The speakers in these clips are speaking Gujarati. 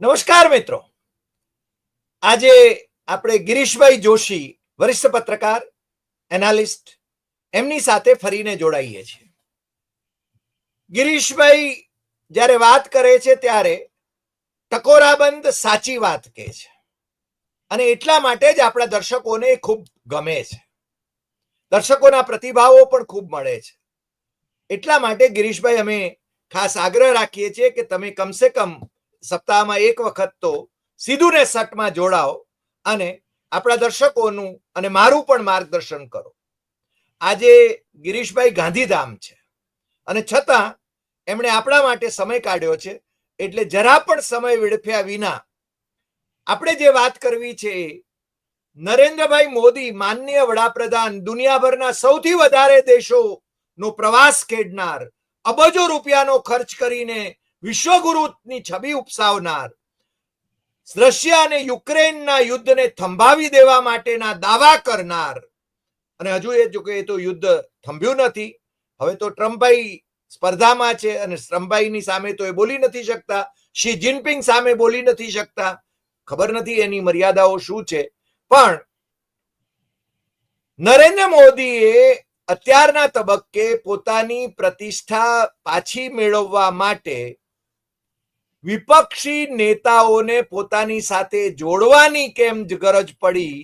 નમસ્કાર મિત્રો, આજે આપણે ગિરીશભાઈ જોશી, વરિષ્ઠ પત્રકાર, એનાલિસ્ટ, એમની સાથે ફરીને જોડાઈએ છીએ. ગિરીશભાઈ જ્યારે વાત કરે છે ત્યારે ટકોરાબંધ સાચી વાત કહે છે અને એટલા માટે જ આપણા દર્શકોને ખૂબ ગમે છે. દર્શકોના પ્રતિભાવો પણ ખૂબ મળે છે. એટલા માટે ગિરીશભાઈ અમે ખાસ આગ્રહ રાખીએ છીએ કે તમે કમસે કમ સપ્તાહમાં એક વખત તો સીધું ને સટમાં જોડાઓ અને આપણા દર્શકોનું અને મારું પણ માર્ગદર્શન કરો. આજે ગિરીશભાઈ ગાંધીધામ છે અને છતાં એમણે આપણા માટે સમય કાઢ્યો છે, એટલે જરા પણ સમય વેડફ્યા વિના આપણે જે વાત કરવી છે એ નરેન્દ્રભાઈ મોદી, માનનીય વડાપ્રધાન, દુનિયાભરના સૌથી વધારે દેશોનો પ્રવાસ ખેડનાર, અબજો રૂપિયાનો ખર્ચ કરીને વિશ્વગુરુની છબી ઉપસાવનાર, રશિયા અને યુક્રેનના યુદ્ધને થંભાવી દેવા માટેના દાવા કરનાર, અને હજુ એ તો યુદ્ધ થંભ્યું નથી. હવે તો ટ્રમ્પભાઈ સ્પર્ધામાં છે અને ટ્રમ્પભાઈની સામે તો એ બોલી નથી શકતા, શી જિનપિંગ સામે બોલી નથી શકતા. ખબર નથી એની મર્યાદાઓ શું છે, પણ નરેન્દ્ર મોદીએ અત્યારના તબક્કે પોતાની પ્રતિષ્ઠા પાછી મેળવવા માટે વિપક્ષી નેતાઓને પોતાની સાથે જોડવાની કેમ ગરજ પડી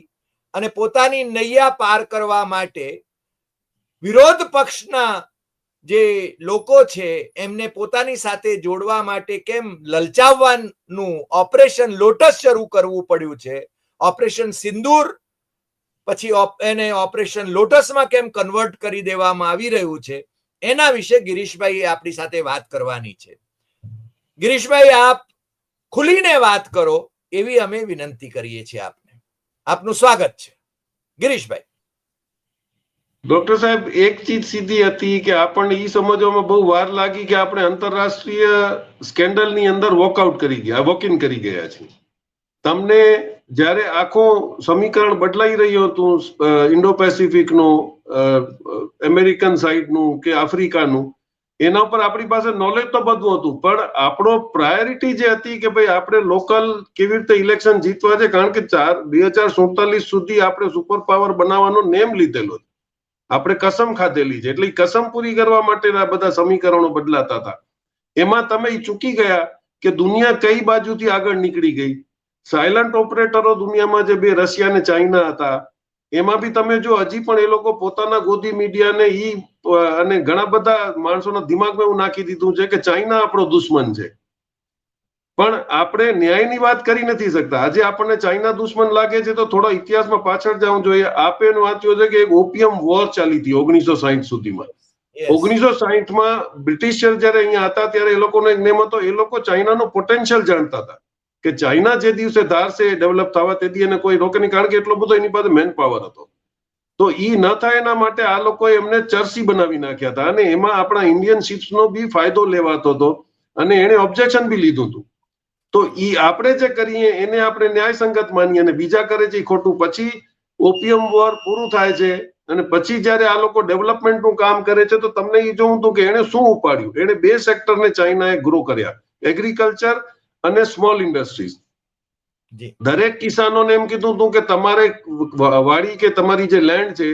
અને પોતાની નૈયા પાર કરવા માટે વિરોધ પક્ષના જે લોકો છે એમને પોતાની સાથે જોડવા માટે કેમ લલચાવવાનું ઓપરેશન લોટસ શરૂ કરવું પડ્યું છે. ઓપરેશન સિંદૂર પછી એને ઓપરેશન લોટસમાં કેમ કન્વર્ટ કરી દેવામાં આવી રહ્યું છે, એના વિશે ગિરીશભાઈ આપણી સાથે વાત કરવાની છે. ગિરીશભાઈ, આપ ખુલીને વાત કરો એવી અમે વિનંતી કરીએ છીએ આપને. આપનું સ્વાગત છે ગિરીશભાઈ. ડોક્ટર સાહેબ, એક ચીજ સીધી હતી કે આપણને એ સમજવામાં બહુ વાર લાગી કે આપણે આંતરરાષ્ટ્રીય સ્કેન્ડલની અંદર વોકઆઉટ કરી ગયા, વોક ઇન કરી ગયા છીએ. તમને જ્યારે આખું સમીકરણ બદલાઈ રહ્યું હતું, ઇન્ડો પેસિફિકનું, અમેરિકન સાઇડનું કે આફ્રિકાનું, એના પર આપણી પાસે નોલેજ તો બધું હતું, પણ આપણો પ્રાયોરિટી જે હતી કે ભાઈ આપણે લોકલ કેવી રીતે ઇલેક્શન જીતવા છે, કારણ કે 2047 સુધી આપણે સુપર પાવર બનાવવાનો નેમ લીધેલો છે, આપણે કસમ ખાધેલી છે, એટલે કસમ પૂરી કરવા માટેના બધા સમીકરણો બદલાતા હતા. એમાં તમે ચૂકી ગયા કે દુનિયા કઈ બાજુથી આગળ નીકળી ગઈ. સાયલન્ટ ઓપરેટરો દુનિયામાં જે બે રશિયા અને ચાઇના હતા, એમાં બી તમે જો હજી પણ એ લોકો પોતાના ગોદી મીડિયાને અને ઘણા બધા માણસોના દિમાગમાં એવું નાખી દીધું છે કે ચાઇના આપણો દુશ્મન છે, પણ આપણે ન્યાયની વાત કરી નથી શકતા. આજે આપણને ચાઇના દુશ્મન લાગે છે તો થોડો ઇતિહાસમાં પાછળ જવું જોઈએ. આપે વાંચ્યું છે કે એક ઓપિયમ વોર ચાલી હતી 1960 સુધીમાં. 1960માં બ્રિટિશર જયારે અહીંયા હતા ત્યારે એ લોકોનો એક નેમ હતો, એ લોકો ચાઇનાનો પોટેન્શિયલ જાણતા હતા કે ચાઇના જે દિવસે ધારશે ડેવલપ થવા તેથી એને કોઈ રોકે નહીં, કારણ કે એટલો બધો એની પાસે મેન પાવર હતો. તો ઈ ન થાય એના માટે આ લોકોએ એમને ચર્સી બનાવી નાખ્યા હતા, અને એમાં આપણા ઇન્ડિયન શિપ્સનો બી ફાયદો લેવાતો હતો અને એને ઓબ્જેક્શન બી લીધું હતું. તો ઈ આપણે જે કરીએ એને આપણે ન્યાયસંગત માનીએ અને બીજા કરે છે એ ખોટું. પછી ઓપિયમ વોર પૂરું થાય છે અને પછી જયારે આ લોકો ડેવલપમેન્ટનું કામ કરે છે તો તમને એ જોવું હતું કે એને શું ઉપાડ્યું. એને બે સેક્ટરને ચાઇનાએ ગ્રો કર્યા, એગ્રીકલ્ચર અને સ્મોલ ઇન્ડસ્ટ્રીઝ. દરેક કિસાનોને એમ કીધું હતું કે તમારે વાડી કે તમારી જે લેન્ડ છે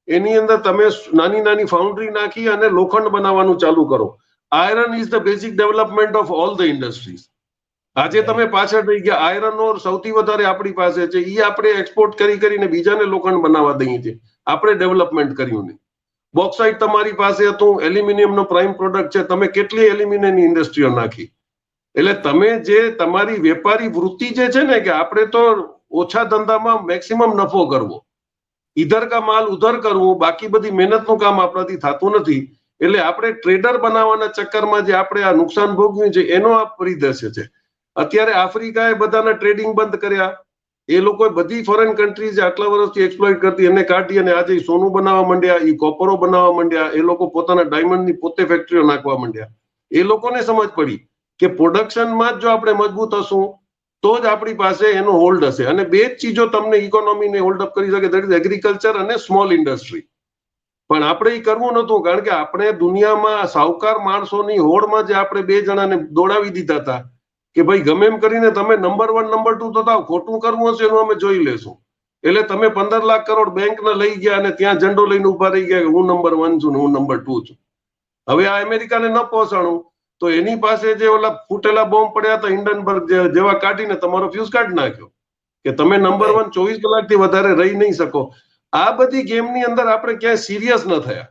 એની અંદર તમે નાની નાની ફાઉન્ડ્રી નાખી અને લોખંડ બનાવવાનું ચાલુ કરો. Iron is the basic development of all the industries. આજે તમે પાછળ રહી ગયા. આયરન ઓર સૌથી વધારે આપણી પાસે છે, એ આપણે એક્સપોર્ટ કરીને બીજાને લોખંડ બનાવવા દઈએ છીએ, આપણે ડેવલપમેન્ટ કર્યું નહીં. બોક્સાઇટ તમારી પાસે હતું, એલ્યુમિનિયમનો પ્રાઇમ પ્રોડક્ટ છે, તમે કેટલી એલ્યુમિનિયમની ઇન્ડસ્ટ્રીઓ નાખી. એટલે તમે જે તમારી વેપારી વૃત્તિ જે છે ને કે આપણે તો ઓછા ધંધામાં મેક્સિમમ નફો કરવો, ઈધર કા માલ ઉધર કરવું, બાકી બધી મહેનતનું કામ આપણાથી થતું નથી. એટલે આપણે ટ્રેડર બનાવવાના ચક્કરમાં જે આપણે આ નુકસાન ભોગવ્યું છે એનો આ પરિદૃશ્ય છે. અત્યારે આફ્રિકાએ બધાના ટ્રેડિંગ બંધ કર્યા, એ લોકોએ બધી ફોરેન કન્ટ્રીઝ આટલા વર્ષથી એક્સપ્લોઇટ કરતી એને કાઢી અને આજે સોનું બનાવવા માંડ્યા, એ કોપરો બનાવવા માંડ્યા, એ લોકો પોતાના ડાયમંડની પોતે ફેક્ટરીઓ નાખવા માંડ્યા. એ લોકોને સમજ પડી કે પ્રોડક્શનમાં જ જો આપણે મજબૂત હશું તો જ આપણી પાસે એનો હોલ્ડ હશે. અને બે જ ચીજો તમને ઇકોનોમીને હોલ્ડ અપ કરી શકે, દેટ ઇઝ એગ્રીકલ્ચર અને સ્મોલ ઇન્ડસ્ટ્રી. પણ આપણે એ કરવું નતું, કારણ કે આપણે દુનિયામાં સાહુકાર માણસોની હોડમાં જે આપણે બે જણાને દોડાવી દીધા હતા કે ભાઈ ગમે એમ કરીને તમે નંબર 1 નંબર 2 તો થાવ, ખોટું કરવું હશે એનું અમે જોઈ લેશું. એટલે તમે 15 લાખ કરોડ બેંકના લઈ ગયા અને ત્યાં ઝંડો લઈને ઉભા રહી ગયા કે હું નંબર 1 છું ને હું નંબર 2 છું. હવે આ અમેરિકાને ન પહોંચાણું તો એની પાસે જે ઓલા ફૂટેલા બોમ્બ પડ્યા હતા હિન્ડનબર્ગ જેવા કાઢીને તમારો ફ્યુઝ કાઢી નાખ્યો કે તમે નંબર 1 24 કલાકથી વધારે રહી નહીં શકો. આ બધી ગેમની અંદર આપણે ક્યાંય સિરિયસ ન થયા.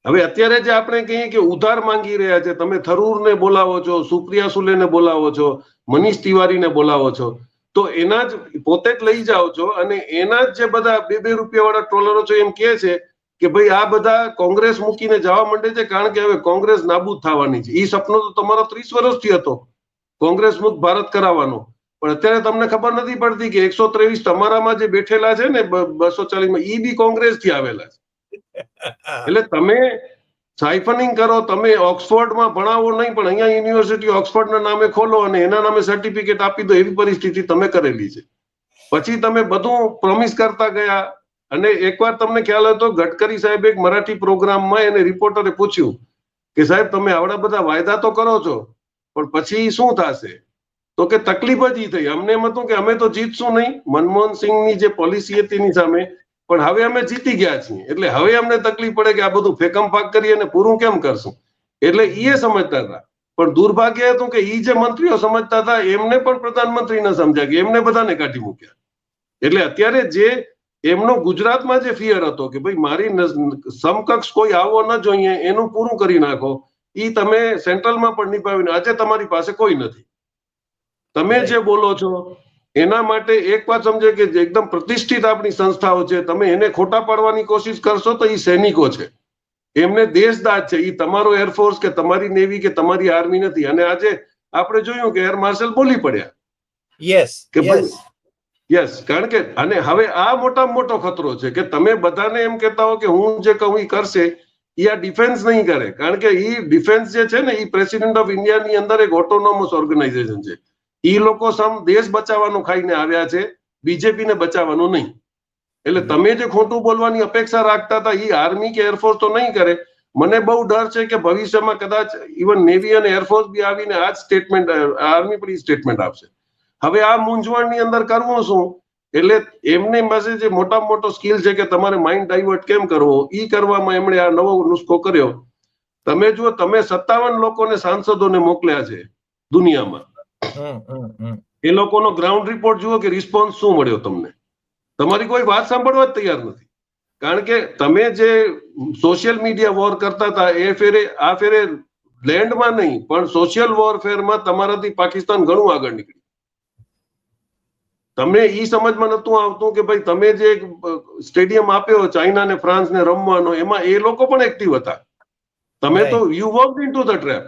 હવે અત્યારે જે આપણે કહીએ કે ઉધાર માંગી રહ્યા છે, તમે થરૂરને બોલાવો છો, સુપ્રિયા સુલેને બોલાવો છો, મનીષ તિવારીને બોલાવો છો, તો એના જ પોતે જ લઈ જાઓ છો અને એના જ જે બધા 2-2 રૂપિયા વાળા ટ્રોલરો છે એમ કહે છે કે ભાઈ આ બધા કોંગ્રેસ મૂકીને જવા માંડે છે કારણ કે હવે કોંગ્રેસ નાબૂદ થવાની છે. એ સપનો તો તમારો 30 વર્ષથી હતો, કોંગ્રેસ મુક્ત ભારત કરાવવાનો. પણ અત્યારે તમને ખબર નથી પડતી કે 123 તમારામાં જે બેઠેલા છે ને 240 એ બી કોંગ્રેસ થી આવેલા છે. એટલે તમે સાયફનિંગ કરો, તમે ઓક્સફોર્ડમાં ભણાવો નહીં પણ અહીંયા યુનિવર્સિટી ઓક્સફોર્ડના નામે ખોલો અને એના નામે સર્ટિફિકેટ આપી દો, એવી પરિસ્થિતિ તમે કરેલી છે. પછી તમે બધું પ્રોમિસ કરતા ગયા અને એકવાર તમને ખ્યાલ હતો ગડકરી સાહેબ એક મરાઠી પ્રોગ્રામમાં એને રિપોર્ટરે પૂછ્યું કે સાહેબ તમે આવડા બધા વાયદા તો કરો છો પણ પછી શું થશે? તો કે તકલીફ જ થઈ. અમને એમ હતું કે અમે તો જીતશું નહીં મનમોહન સિંહની જે પોલિસી હતી એની સામે, પણ હવે અમે જીતી ગયા છીએ એટલે હવે અમને તકલીફ પડે કે આ બધું ફેકમ ફાક કરી અને પૂરું કેમ કરશું. એટલે એ સમજતા હતા. પણ દુર્ભાગ્ય હતું કે એ જે મંત્રીઓ સમજતા હતા એમને પણ પ્રધાનમંત્રી ન સમજ્યા કે એમને બધાને કાઢી મૂક્યા. એટલે અત્યારે જે એમનો ગુજરાતમાં જે ફિયર હતો કે ભાઈ મારી સમકક્ષ કોઈ આવો ન જોઈએ એનું પૂરું કરી નાખો, એ તમે સેન્ટ્રલમાં પણ નિભાવીને આજે તમારી પાસે કોઈ નથી. તમે જે બોલો છો એના માટે એક વાત સમજે કે એકદમ પ્રતિષ્ઠિત આપણી સંસ્થાઓ છે, તમે એને ખોટા પાડવાની કોશિશ કરશો તો એ સૈનિકો છે, એમને દેશદાજ છે. એ તમારો એરફોર્સ કે તમારી નેવી કે તમારી આર્મી નથી. અને આજે આપણે જોયું કે એર માર્શલ બોલી પડ્યા. યસ કે યસ, કારણ કે અને હવે આ મોટામાં મોટો ખતરો છે કે તમે બધાને એમ કહેતા હો કે હું જે કહું એ કરશે, એ આ ડિફેન્સ નહીં કરે. કારણ કે એ ડિફેન્સ જે છે ને એ પ્રેસિડેન્ટ ઓફ ઇન્ડિયાની અંદર એક ઓટોનોમસ ઓર્ગેનાઇઝેશન છે. એ લોકો દેશ બચાવવાનું ખાઈને આવ્યા છે, બીજેપીને બચાવવાનું નહીં. એટલે તમે જે ખોટું બોલવાની અપેક્ષા રાખતા હતા એ આર્મી કે એરફોર્સ તો નહીં કરે. મને બહુ ડર છે કે ભવિષ્યમાં કદાચ ઇવન નેવી અને એરફોર્સ બી આવીને આ જ સ્ટેટમેન્ટ, આર્મી પણ સ્ટેટમેન્ટ આપશે. હવે આ મૂંઝવણની અંદર કરવું શું? એટલે એમની પાસે જે મોટામાં મોટો સ્કિલ છે કે તમારે માઇન્ડ ડાયવર્ટ કેમ કરવો, એ કરવામાં એમણે આ નવો નુસ્ખો કર્યો. તમે જુઓ, તમે 57 લોકોને સાંસદોને મોકલ્યા છે દુનિયામાં. એ લોકોનો ગ્રાઉન્ડ રિપોર્ટ જુઓ કે રિસ્પોન્સ શું મળ્યો તમને. તમારી કોઈ વાત સાંભળવા જ તૈયાર નથી. કારણ કે તમે જે સોશિયલ મીડિયા વોર કરતા હતા આ ફેરે લેન્ડમાં નહીં પણ સોશિયલ વોરફેરમાં તમારાથી પાકિસ્તાન ઘણું આગળ નીકળ્યું. તમને એ સમજમાં નતું આવતું કે ભાઈ તમે જે સ્ટેડિયમ આપ્યો ચાઇના ને ફ્રાન્સ ને રમવાનો, એમાં એ લોકો પણ એક્ટિવ હતા. તમે તો you walked into the trap.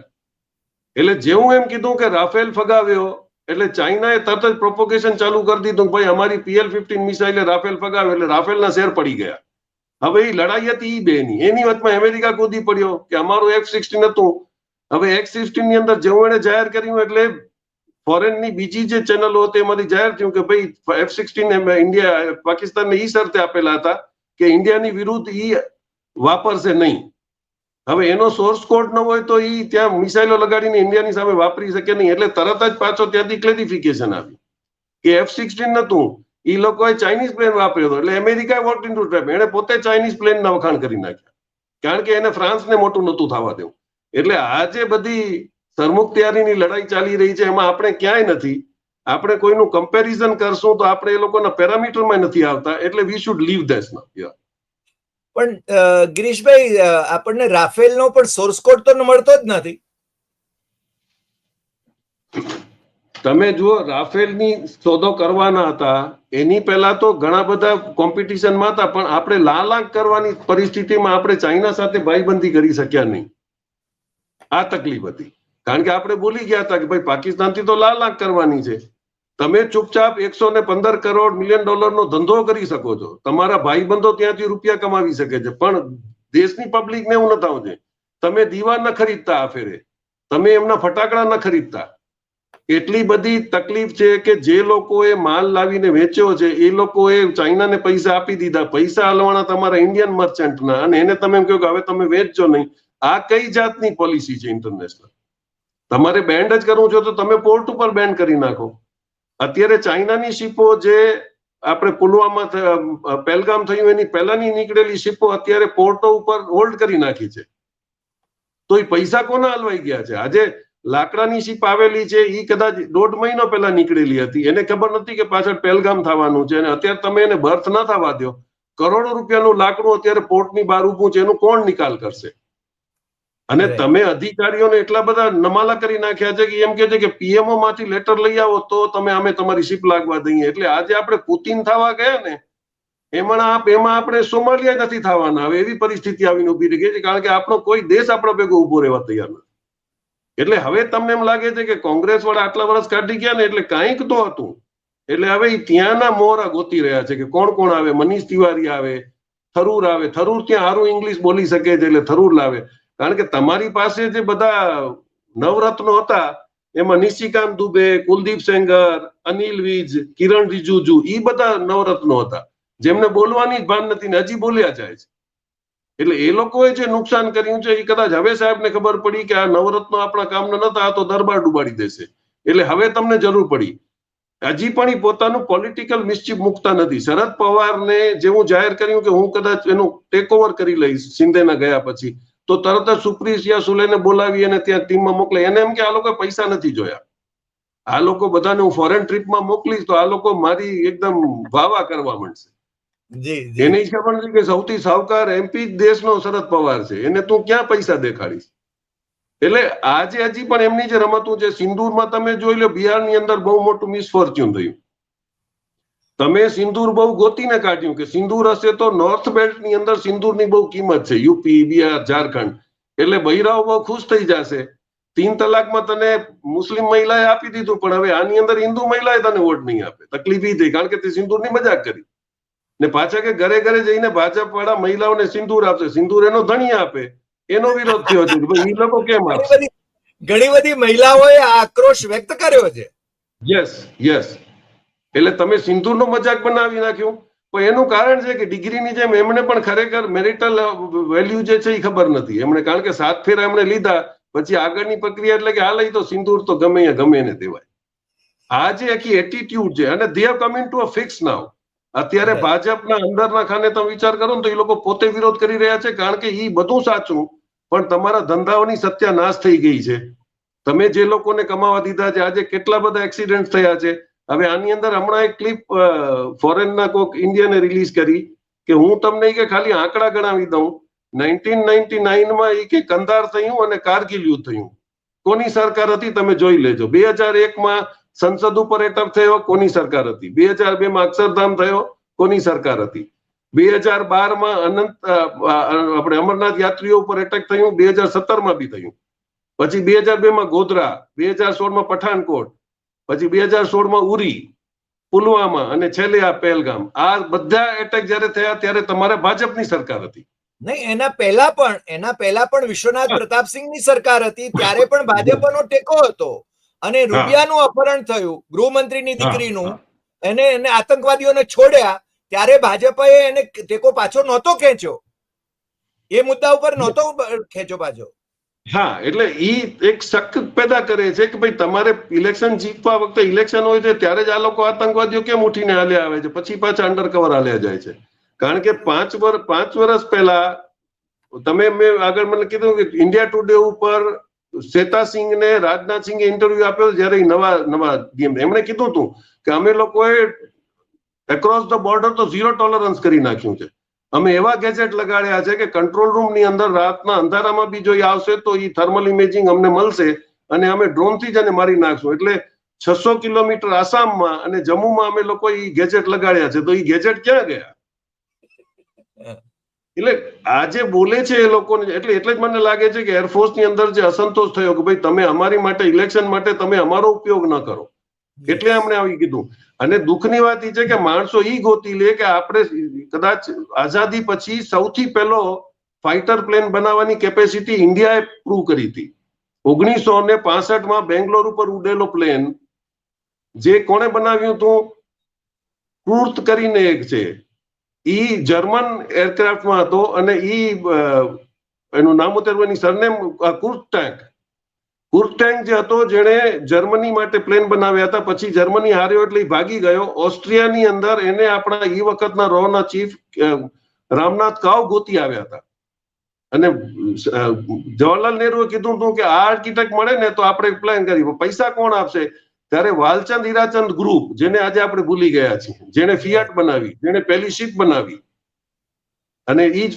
એટલે જેવું એમ કીધું કે રાફેલ ફગાવ્યો એટલે ચાઇનાએ તરત જ પ્રોપોગેશન ચાલુ કરી દીધું ભાઈ અમારી PL-15 મિસાઇલે રાફેલ ફગાવ્યો એટલે રાફેલના શેર પડી ગયા. હવે એ લડાઈ હતી એ બેની, એની વચમાં અમેરિકા કૂદી પડ્યો કે અમારું F-16 હતું. હવે F-16 ની અંદર જેવું એને જાહેર કર્યું એટલે ફોરેનની બીજી જે ચેનલો હતી એમાંથી જાહેર થયું કે ભાઈ F-16 ઇન્ડિયા પાકિસ્તાનને ઈ શરતે આપેલા હતા કે ઇન્ડિયાની વિરુદ્ધ ઈ વાપરશે નહીં. હવે એનો સોર્સ કોડ ન હોય તો ઈ ત્યાં મિસાઇલો લગાડીને ઇન્ડિયાની સામે વાપરી શકે નહીં. એટલે તરત જ પાછો ત્યાંથી ક્લેરિફિકેશન આવ્યું કે F-16 નતું, ઈ લોકોએ ચાઇનીઝ પ્લેન વાપર્યો હતો. એટલે અમેરિકા વોકડ ઇનટુ ટ્રેપ. એને પોતે ચાઇનીઝ પ્લેનના વખાણ કરી નાખ્યા કારણ કે એને ફ્રાન્સને મોટું નતું થવા દેવું. એટલે આ જે બધી સરમુખત્યારીની લડાઈ ચાલી રહી છે એમાં આપણે ક્યાંય નથી. આપણે કોઈનું કમ્પેરિઝન કરશું તો આપણે એ લોકોના પેરામીટરમાં નથી આવતા. એટલે વી શુડ લીવ ધેટ નાઉ. પણ ગિરીશભાઈ, આપણને રાફેલનો પણ સોર્સ કોડ તો મળતો જ નથી. તમે જુઓ, રાફેલની સોદો કરવાના હતા એની પહેલા તો ઘણા બધા કોમ્પિટિશનમાં હતા પણ આપણે લાલાંક કરવાની પરિસ્થિતિમાં આપણે ચાઇના સાથે ભાઈબંધી કરી શક્યા નહીં. આ તકલીફ હતી કારણ કે આપણે ભૂલી ગયા હતા કે ભાઈ પાકિસ્તાનથી તો લાલાંક કરવાની છે. તમે ચૂપચાપ $115 મિલિયન નો ધંધો કરી શકો છો, તમારા ભાઈબંધો ત્યાંથી રૂપિયા કમાવી શકે છે, પણ દેશની પબ્લિકને એવું ન થવું જોઈએ. તમે દીવા ન ખરીદતા આ ફેરે, તમે એમના ફટાકડા ન ખરીદતા. એટલી બધી તકલીફ છે કે જે લોકોએ માલ લાવીને વેચ્યો છે એ લોકોએ ચાઇનાને પૈસા આપી દીધા, પૈસા હલવાના તમારા ઇન્ડિયન મર્ચન્ટના, અને એને તમે એમ કહો કે હવે તમે વેચજો નહીં. આ કઈ જાતની પોલિસી છે ઇન્ટરનેશનલ? તમારે બેન્ડ જ કરવું છે તો તમે પોર્ટ ઉપર બેન્ડ કરી નાખો. અત્યારે ચાઇનાની શિપો જે આપણે પુલવામા પહેલગામ થયું એની પહેલાની નીકળેલી શિપો અત્યારે પોર્ટો ઉપર હોલ્ડ કરી નાખી છે. તો એ પૈસા કોના હલવાઈ ગયા છે? આજે લાકડાની શિપ આવેલી છે એ કદાચ 1.5 મહિનો પહેલા નીકળેલી હતી, એને ખબર નથી કે પાછળ પહેલગામ થવાનું છે, અને અત્યારે તમે એને બર્થ ના થવા દો. કરોડો રૂપિયાનું લાકડું અત્યારે પોર્ટની બહાર ઊભું છે, એનું કોણ નિકાલ કરશે? અને તમે અધિકારીઓને એટલા બધા નમાલા કરી નાખ્યા છે કે એમ કે છે કે પીએમઓ માંથી લેટર લઈ આવો તો તમે અમે તમારી શિપ લાગવા દઈએ. એટલે આજે આપણે પુતિન થવા ગયા ને એમાં આપણે સોમાલિયા નથી થવાના. હવે એવી પરિસ્થિતિ આવીને ઉભી રહી ગઈ છે, કારણ કે આપણો કોઈ દેશ આપણા ભેગો ઉભો રહેવા તૈયાર નથી. એટલે હવે તમને એમ લાગે છે કે કોંગ્રેસ વાળા આટલા વર્ષ કાઢી ગયા ને એટલે કાંઈક તો હતું. એટલે હવે ત્યાંના મોહરા ગોતી રહ્યા છે કે કોણ કોણ આવે. મનીષ તિવારી આવે, થરૂર આવે. થરૂર ત્યાં સારું ઇંગ્લિશ બોલી શકે છે એટલે થરૂર લાવે. કારણ કે તમારી પાસે જે બધા નવરત્નો હતા એમાં નિશિકાંત દુબે, કુલદીપ સેંગર, અનિલ વિજ, કિરણ રિજિજુ, એ બધા નવરત્નો હતા જેમને બોલવાની જ ભાન નથી ને હજી બોલ્યા જાય છે. એટલે એ લોકોએ જે નુકસાન કર્યું છે એ કદાચ હવે સાહેબને ખબર પડી કે આ નવરત્નો આપણા કામના નતા, આ તો દરબાર ડુબાડી દેશે. એટલે હવે તમને જરૂર પડી. હજી પણ એ પોતાનું પોલિટિકલ મિસ્ચીફ મુકતા નથી. શરદ પવારને જેવું જાહેર કર્યું કે હું કદાચ એનું ટેક ઓવર કરી લઈશ શિંદેના ગયા પછી, તો તરત જ સુપ્રિયા સુલેને બોલાવી અને ત્યાં ટીમમાં મોકલે. એને એમ કે આ લોકો પૈસા નથી જોયા, આ લોકો બધાને હું ફોરેન ટ્રીપમાં મોકલીશ તો આ લોકો મારી એકદમ વાવા કરવા માંડશે. એને ખબર નથી કે સૌથી સાવકાર એમપી દેશનો શરદ પવાર છે, એને તું ક્યાં પૈસા દેખાડીશ? એટલે આજે હજી પણ એમની જે રમતું છે, સિંદૂરમાં તમે જોઈ લો, બિહારની અંદર બહુ મોટું મિસફોર્ચ્યુન થયું. તમે સિંદૂર બહુ ગોતીને કાઢ્યું કે સિંદૂર હશે તો નોર્થ બેલ્ટ ની અંદર સિંદૂરની બહુ કિંમત છે, યુપી, બિહાર, ઝારખંડ. એટલે બૈરાઓ બહુ ખુશ થઈ જશે. 3 તલાકમાં તને મુસ્લિમ મહિલાએ આપી દીધું, પણ હવે આની અંદર હિન્દુ મહિલાએ તને વોટ નહીં આપે. તકલીફ એ થઈ કારણ કે તે સિંદૂરની મજાક કરી ને પાછા કે ઘરે ઘરે જઈને ભાજપ વાળા મહિલાઓને સિંદૂર આપશે. સિંદૂર એનો ધણી આપે, એનો વિરોધ થયો છે. એ લોકો કેમ આપશે? ઘણી બધી મહિલાઓએ આ આક્રોશ વ્યક્ત કર્યો છે. યસ. એટલે તમે સિંદૂરનો મજાક બનાવી નાખ્યું. પણ એનું કારણ છે કે ડિગ્રીની જેમ એમને પણ ખરેખર મેરિટલ વેલ્યુ જે છે એ ખબર નથી એમણે. કારણ કે 7 ફેરા એમણે લીધા પછી આગળની પ્રક્રિયા એટલે કે આ લઈ તો સિંદૂર તો ગમે એને દેવાય. આ જે આખી એટીટ્યુડ છે, અને they have come into a fix now. અત્યારે ભાજપના અંદરના ખાને તમે વિચાર કરો ને તો એ લોકો પોતે વિરોધ કરી રહ્યા છે, કારણ કે એ બધું સાચું પણ તમારા ધંધાઓની સત્યાનાશ થઈ ગઈ છે. તમે જે લોકોને કમાવા દીધા છે, આજે કેટલા બધા એક્સિડન્ટ થયા છે. હવે આની અંદર હમણાં એક ક્લિપ ફોરેનના કોક ઇન્ડિયને રિલીઝ કરી કે હું તમને કે ખાલી આંકડા ગણાવી દઉં. 1999માં કે કંધાર થયું અને કારગિલ યુદ્ધ થયું. કોની સરકાર હતી તમે જોઈ લેજો. 2001માં સંસદ ઉપર એટેક થયો, કોની સરકાર હતી? 2002માં અક્ષરધામ થયો, કોની સરકાર હતી? 2012માં આપણે અમરનાથ યાત્રીઓ ઉપર એટેક થયું, 2017માં બી થયું. પછી 2002માં ગોધરા, 2016માં પઠાણકોટ, પછી 2016માં ઉરી, પુલવામા અને છેલ્લે આ પહેલગામ. આ બધા એટેક જયારે થયા ત્યારે તમારે ભાજપની સરકાર હતી. નહીં, એના પહેલા પણ વિશ્વનાથ પ્રતાપસિંહની સરકાર હતી, ત્યારે પણ ભાજપનો ટેકો હતો. અને રૂપિયાનું અપહરણ થયું ગૃહમંત્રીની દીકરીનું, એને આતંકવાદીઓને છોડ્યા ત્યારે ભાજપે એને ટેકો પાછો નહોતો ખેંચ્યો. એ મુદ્દા ઉપર નહોતો ખેંચ્યો પાછો. હા, એટલે ઈ એક શક પેદા કરે છે કે ભાઈ તમારે ઇલેક્શન જીતવા વખતે ઇલેક્શન હોય છે ત્યારે જ આ લોકો આતંકવાદીઓ કેમ ઉઠીને હાલ્યા આવે છે, પછી પાછા અંડરકવર હાલ્યા જાય છે. કારણ કે 5 વર્ષ પહેલા મેં આગળ મને કીધું કે ઇન્ડિયા ટુડે ઉપર શ્વેતાસિંહ ને રાજનાથસિંહે ઇન્ટરવ્યુ આપ્યો જયારે નવા એમણે કીધું હતું કે અમે લોકોએ એક્રોસ ધ બોર્ડર તો 0 ટોલરન્સ કરી નાખ્યું છે. અમે એવા ગેજેટ લગાડ્યા છે કે કંટ્રોલ રૂમ ની અંદર રાતના અંધારામાં બી જો આવશે તો એ થર્મલ ઇમેજિંગ અમને મળશે અને અમે ડ્રોનથી જ એને મારી નાખશું. એટલે 600 કિલોમીટર આસામમાં અને જમ્મુમાં અમે લોકો એ ગેજેટ લગાડ્યા છે. તો એ ગેજેટ ક્યાં ગયા? એટલે આજે બોલે છે એ લોકોને, એટલે જ મને લાગે છે કે એરફોર્સ ની અંદર જે અસંતોષ થયો કે ભાઈ તમે અમારી માટે ઇલેક્શન માટે તમે અમારો ઉપયોગ ન કરો, એટલે અમને આવી કીધું. અને દુઃખની વાત એ છે કે માણસો ઈ ગોતી લે કે આપણે કદાચ આઝાદી પછી સૌથી પહેલો ફાઇટર પ્લેન બનાવવાની કેપેસિટી ઇન્ડિયાએ પ્રૂવ કરી હતી. 1965માં બેંગ્લોર ઉપર ઉડેલો પ્લેન જે કોણે બનાવ્યું હતું? ક્રુર્ત કરીને એક છે, ઈ જર્મન એરક્રાફ્ટમાં હતો અને એનું નામ ઉતરવાની સરનેમ ક્રુર્ત ટેન્ક. કુર્ટેંગ જે હતો જેણે જર્મની માટે પ્લેન બનાવ્યા હતા, પછી જર્મની હાર્યો એટલે ભાગી ગયો. ઓસ્ટ્રિયાની અંદર એને આપણા એ વખતના રોના ચીફ રામનાથ કાવ ગોતી આવ્યા હતા અને જવાહરલાલ નહેરુએ કીધું હતું કે આ આર્કિટેક્ટ મળે ને તો આપણે પ્લાન કરીએ. પૈસા કોણ આપશે? ત્યારે વાલચંદ હીરાચંદ ગ્રુપ, જેને આજે આપણે ભૂલી ગયા છીએ, જેને ફિયાટ બનાવી, જેને પહેલી શિપ બનાવી, અને એ જ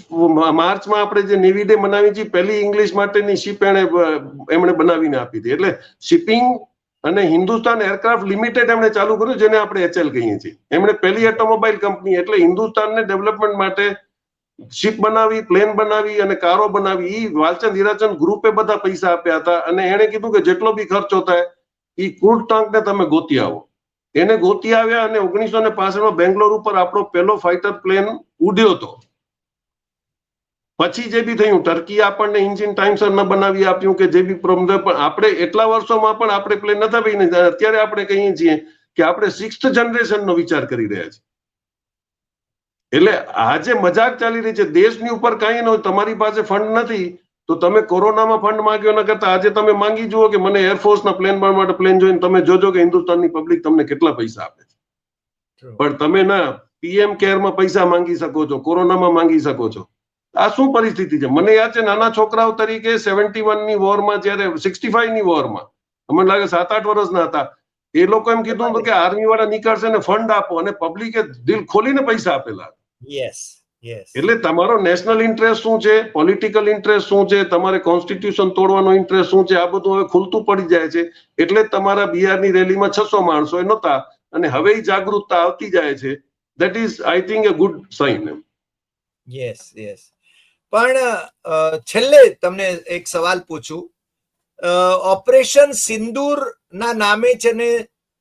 માર્ચમાં આપણે જે નેવી ડે મનાવી છીએ, પહેલી ઇંગ્લિશ માટેની શિપ એમણે બનાવીને આપી હતી. એટલે શિપિંગ અને હિન્દુસ્તાન એરક્રાફ્ટ લિમિટેડ એમણે ચાલુ કર્યું, જેને આપણે HL કહીએ છીએ. એમણે પહેલી ઓટોમોબાઈલ કંપની, એટલે હિન્દુસ્તાનને ડેવલપમેન્ટ માટે શિપ બનાવી, પ્લેન બનાવી અને કારો બનાવી. એ વાલચંદ હીરાચંદ ગ્રુપે બધા પૈસા આપ્યા હતા અને એણે કીધું કે જેટલો બી ખર્ચો થાય એ કુર્ટાંકને તમે ગોતી આવો. એને ગોતી આવ્યા અને 1965માં બેંગ્લોર ઉપર આપણો પહેલો ફાઇટર પ્લેન ઉડ્યો હતો. પછી જે બી થયું, ટર્કી આપણને એન્જિન ટાઈમસર ન બનાવી આપ્યું કે જે બી પ્રોબ્લેમ, પણ આપણે એટલા વર્ષોમાં પણ આપણે પ્લેન નતા ભાઈને. અત્યારે આપણે કહીએ છીએ કે આપણે 6th જનરેશનનો વિચાર કરી રહ્યા છીએ. એટલે આજે મજાક ચાલી રહી છે દેશની ઉપર. કાંઈ ન હોય, તમારી પાસે ફંડ નથી તો તમે કોરોનામાં ફંડ માંગ્યો ન કરતા આજે તમે માંગી જુઓ કે મને એરફોર્સના પ્લેન માટે પ્લેન જોઈને તમે જોજો કે હિન્દુસ્તાનની પબ્લિક તમને કેટલા પૈસા આપે છે. પણ તમે ના PM કેરમાં પૈસા માંગી શકો છો, કોરોનામાં માંગી શકો છો. આ શું પરિસ્થિતિ છે? મને યાદ છે નાના છોકરાઓ તરીકે 71ની વોરમાં, જયારે 65ની વોરમાં, મને લાગે 7-8 વર્ષના હતા, એ લોકો એમ કીધું હતું કે આર્મી વાળા નીકળશે ને ફંડ આપો, અને પબ્લિકે દિલ ખોલીને પૈસા આપેલા. એટલે તમારો નેશનલ ઇન્ટરેસ્ટ શું છે, પોલિટિકલ ઇન્ટરેસ્ટ શું છે, તમારે કોન્સ્ટિટ્યુશન તોડવાનો ઇન્ટરેસ્ટ શું છે, આ બધું હવે ખુલતું પડી જાય છે. એટલે તમારા બિહારની રેલીમાં 600 માણસો એ નહોતા, અને હવે જાગૃતતા આવતી જાય છે. That is I think a good sign. Yes. પણ છેલ્લે તમને એક સવાલ પૂછું. ઓપરેશન સિંદૂર ના નામે છે ને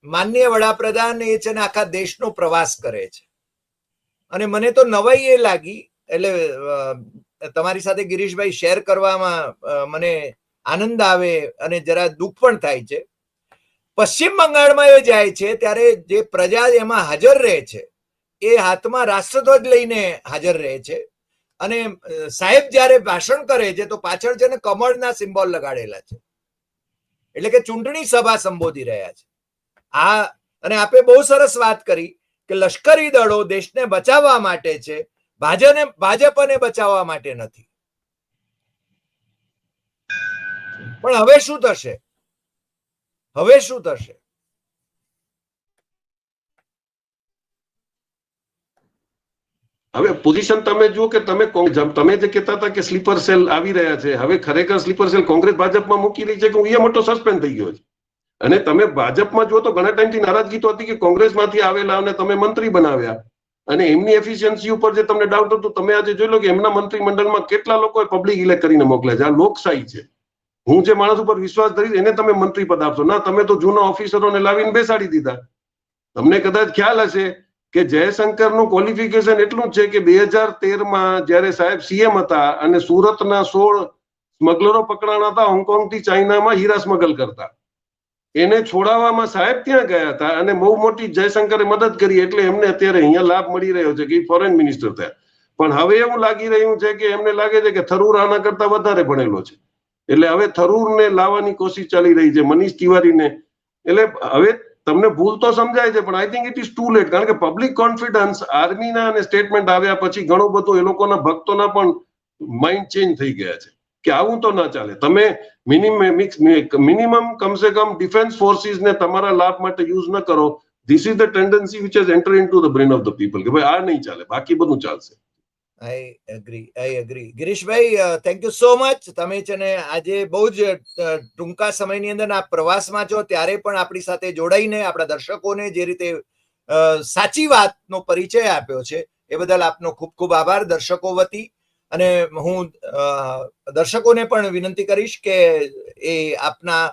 માનનીય વડાપ્રધાન એ છે ને આખા દેશનો પ્રવાસ કરે છે, અને મને તો નવાઈ એ લાગી, એટલે તમારી સાથે ગિરીશભાઈ શેર કરવામાં મને આનંદ આવે અને જરા દુઃખ પણ થાય છે. પશ્ચિમ બંગાળમાં એ જાય છે ત્યારે જે પ્રજા એમાં હાજર રહે છે એ હાથમાં રાષ્ટ્રધ્વજ લઈને હાજર રહે છે, અને સાહેબ જયારે ભાષણ કરે છે તો પાછળ છે ને કમળના સિમ્બોલ લગાડેલા છે, એટલે કે ચૂંટણી સભા સંબોધી રહ્યા છે. અને આપે બહુ સરસ વાત કરી કે લશ્કરી દળો દેશને બચાવવા માટે છે, ભાજપને બચાવવા માટે નથી. પણ હવે શું થશે? હવે પોઝિશન તમે જુઓ કે તમે જે કહેતા હતા કે સ્લીપર સેલ આવી રહ્યા છે, હવે ખરેખર સ્લીપર સેલ કોંગ્રેસ ભાજપમાં મૂકી રહી છે કે એ મોટો સસ્પેન્ડ થઈ ગયો છે. અને તમે ભાજપમાં જુઓ તો ઘણા ટાઈમથી નારાજગી તો હતી કે કોંગ્રેસમાંથી આવેલા અને તમે મંત્રી બનાવ્યા, અને એમની એફિશિયન્સી ઉપર જે તમને ડાઉટ હતું, તમે આજે જોઈ લો કે એમના મંત્રીમંડળમાં કેટલા લોકોએ પબ્લિક ઇલેક્ટ કરીને મોકલ્યા છે. આ લોકશાહી છે. હું જે માણસ ઉપર વિશ્વાસ ધરીશ એને તમે મંત્રી પદ આપશો ના, તમે તો જૂના ઓફિસરોને લાવીને બેસાડી દીધા. તમને કદાચ ખ્યાલ હશે કે જયશંકરનું ક્વોલિફિકેશન એટલું જ છે કે 2013માં જયારે સાહેબ CM હતા અને સુરતના 16 સ્મગલરો પકડાણા હતા હોંગકોંગથી ચાઇનામાં હીરા સ્મગલ કરતા, એને છોડાવવામાં સાહેબ ત્યાં ગયા હતા અને બહુ મોટી જયશંકરે મદદ કરી, એટલે એમને અત્યારે અહીંયા લાભ મળી રહ્યો છે કે ફોરેન મિનિસ્ટર થયા. પણ હવે એવું લાગી રહ્યું છે કે એમને લાગે છે કે થરૂર આના કરતા વધારે ભણેલો છે, એટલે હવે થરૂરને લાવવાની કોશિશ ચાલી રહી છે, મનીષ તિવારીને. એટલે હવે તમને ભૂલ તો સમજાય છે, પણ I think it is too late, કારણ કે પબ્લિક કોન્ફિડન્સ આર્મીના અને સ્ટેટમેન્ટ આવ્યા પછી ઘણું બધું એ લોકોના ભક્તોના પણ માઇન્ડ ચેન્જ થઈ ગયા છે કે આવું તો ના ચાલે. તમે મિનિમમ કમસે કમ ડિફેન્સ ફોર્સિસને તમારા લાભ માટે યુઝ ન કરો. This is the tendency which has enter into the brain of the people કે ભાઈ આ નહીં ચાલે, બાકી બધું ચાલશે. I agree. ગિરીશભાઈ, થેન્ક યુ સો મચ. તમે છે ને આજે બહુ જ ટૂંકા સમયની અંદર આ પ્રવાસમાં છો ત્યારે પણ આપણી સાથે જોડાઈને આપણા દર્શકોને જે રીતે સાચી વાતનો પરિચય આપ્યો છે એ બદલ આપનો ખૂબ ખૂબ આભાર દર્શકો વતી. અને હું દર્શકોને પણ વિનંતી કરીશ કે એ આપના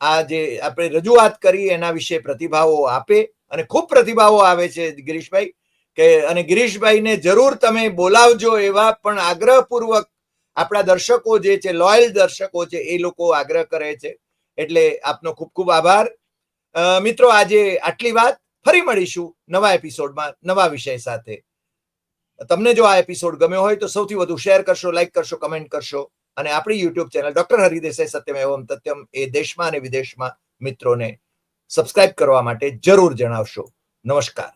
આ જે આપણે રજૂઆત કરી એના વિશે પ્રતિભાવો આપે, અને ખૂબ પ્રતિભાવો આવે છે ગિરીશભાઈ, કે અને ગિરીશભાઈને જરૂર તમે બોલાવજો એવા પણ આગ્રહપૂર્વક આપણા દર્શકો જે છે, લોયલ દર્શકો છે, એ લોકો આગ્રહ કરે છે. એટલે આપનો ખૂબ ખૂબ આભાર. મિત્રો, આજે આટલી વાત. ફરી મળીશું નવા એપિસોડમાં નવા વિષય સાથે. તમને જો આ એપિસોડ ગમ્યો હોય તો સૌથી વધુ શેર કરશો, લાઈક કરશો, કમેન્ટ કરશો. અને આપણી યુટ્યુબ ચેનલ ડોક્ટર હરિદેસાઈ સત્યમ એવમ તથ્યમ એ દેશમાં અને વિદેશમાં મિત્રોને સબસ્ક્રાઇબ કરવા માટે જરૂર જણાવશો. નમસ્કાર.